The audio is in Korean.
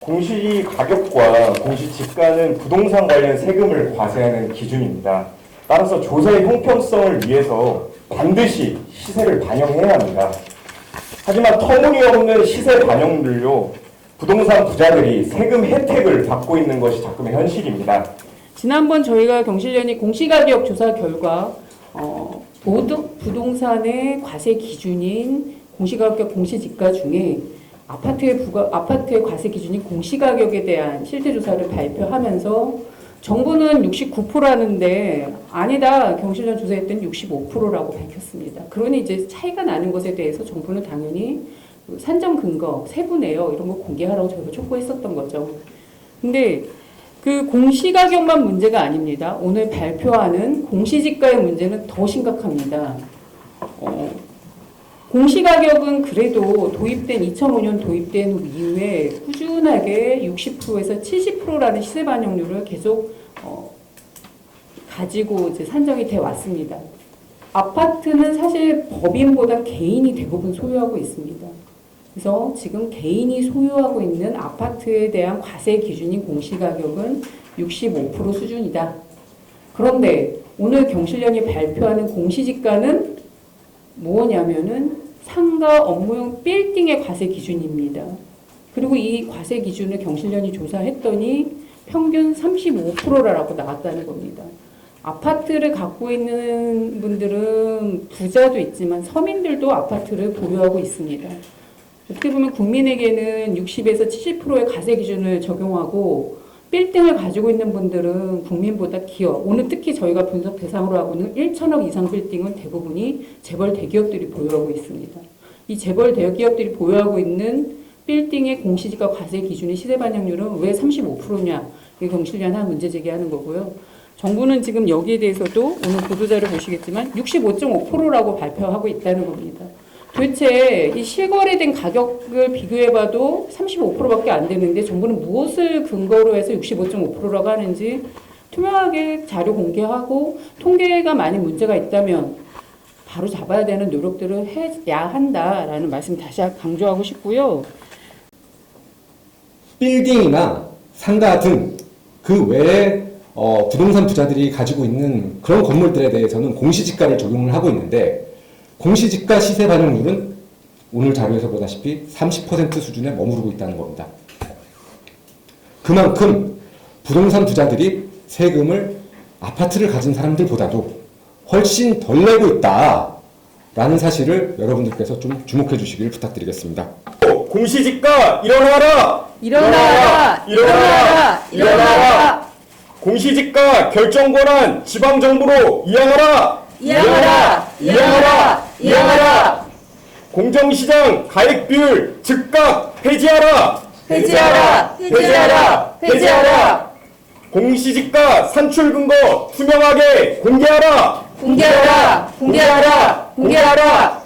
공시 가격과 공시 지가는 부동산 관련 세금을 과세하는 기준입니다. 따라서 조사의 형평성을 위해서 반드시 시세를 반영해야 합니다. 하지만 터무니없는 시세 반영들로 부동산 부자들이 세금 혜택을 받고 있는 것이 작금의 현실입니다. 지난번 저희가 경실련이 공시가격 조사 결과 모든 부동산의 과세 기준인 공시가격, 공시지가 중에 아파트의 과세 기준인 공시가격에 대한 실태조사를 발표하면서 정부는 69%라는데 아니다, 경실련 조사했더니 65%라고 밝혔습니다. 그러니 이제 차이가 나는 것에 대해서 정부는 당연히 산정 근거, 세부 내역 이런 거 공개하라고 저희가 촉구했었던 거죠. 근데 그 공시가격만 문제가 아닙니다. 오늘 발표하는 공시지가의 문제는 더 심각합니다. 공시가격은 그래도 2005년 도입된 이후에 꾸준하게 60%에서 70%라는 시세 반영률을 계속 가지고 이제 산정이 돼 왔습니다. 아파트는 사실 법인보다 개인이 대부분 소유하고 있습니다. 그래서 지금 개인이 소유하고 있는 아파트에 대한 과세 기준인 공시가격은 65% 수준이다. 그런데 오늘 경실련이 발표하는 공시지가는 뭐냐면은 상가 업무용 빌딩의 과세 기준입니다. 그리고 이 과세 기준을 경실련이 조사했더니 평균 35%라고 나왔다는 겁니다. 아파트를 갖고 있는 분들은 부자도 있지만 서민들도 아파트를 보유하고 있습니다. 어떻게 보면 국민에게는 60에서 70%의 과세 기준을 적용하고 빌딩을 가지고 있는 분들은 국민보다 기업, 오늘 특히 저희가 분석 대상으로 하고는 1천억 이상 빌딩은 대부분이 재벌 대기업들이 보유하고 있습니다. 이 재벌 대기업들이 보유하고 있는 빌딩의 공시지가 과세 기준의 시세 반영률은 왜 35%냐? 이게 경실련 한 문제 제기하는 거고요. 정부는 지금 여기에 대해서도 오늘 보도자료 보시겠지만 65.5%라고 발표하고 있다는 겁니다. 도대체 이 실거래된 가격을 비교해봐도 35%밖에 안 되는데 정부는 무엇을 근거로 해서 65.5%라고 하는지 투명하게 자료 공개하고 통계가 많이 문제가 있다면 바로 잡아야 되는 노력들을 해야 한다라는 말씀 다시 강조하고 싶고요. 빌딩이나 상가 등 그 외에 부동산 부자들이 가지고 있는 그런 건물들에 대해서는 공시지가를 적용을 하고 있는데 공시지가 시세 반영률은 오늘 자료에서 보다시피 30% 수준에 머무르고 있다는 겁니다. 그만큼 부동산 부자들이 세금을 아파트를 가진 사람들보다도 훨씬 덜 내고 있다라는 사실을 여러분들께서 좀 주목해 주시길 부탁드리겠습니다. 공시지가 일어나라! 일어나라! 일어나라! 일어나라! 공시지가 결정 권한 지방정부로 이양하라! 이양하라! 이양하라! 이양하라! 공정시장 가액 비율 즉각 폐지하라! 폐지하라! 폐지하라! 폐지하라! 공시지가 산출 근거 투명하게 공개하라! 공개하라! 공개하라! 공개하라!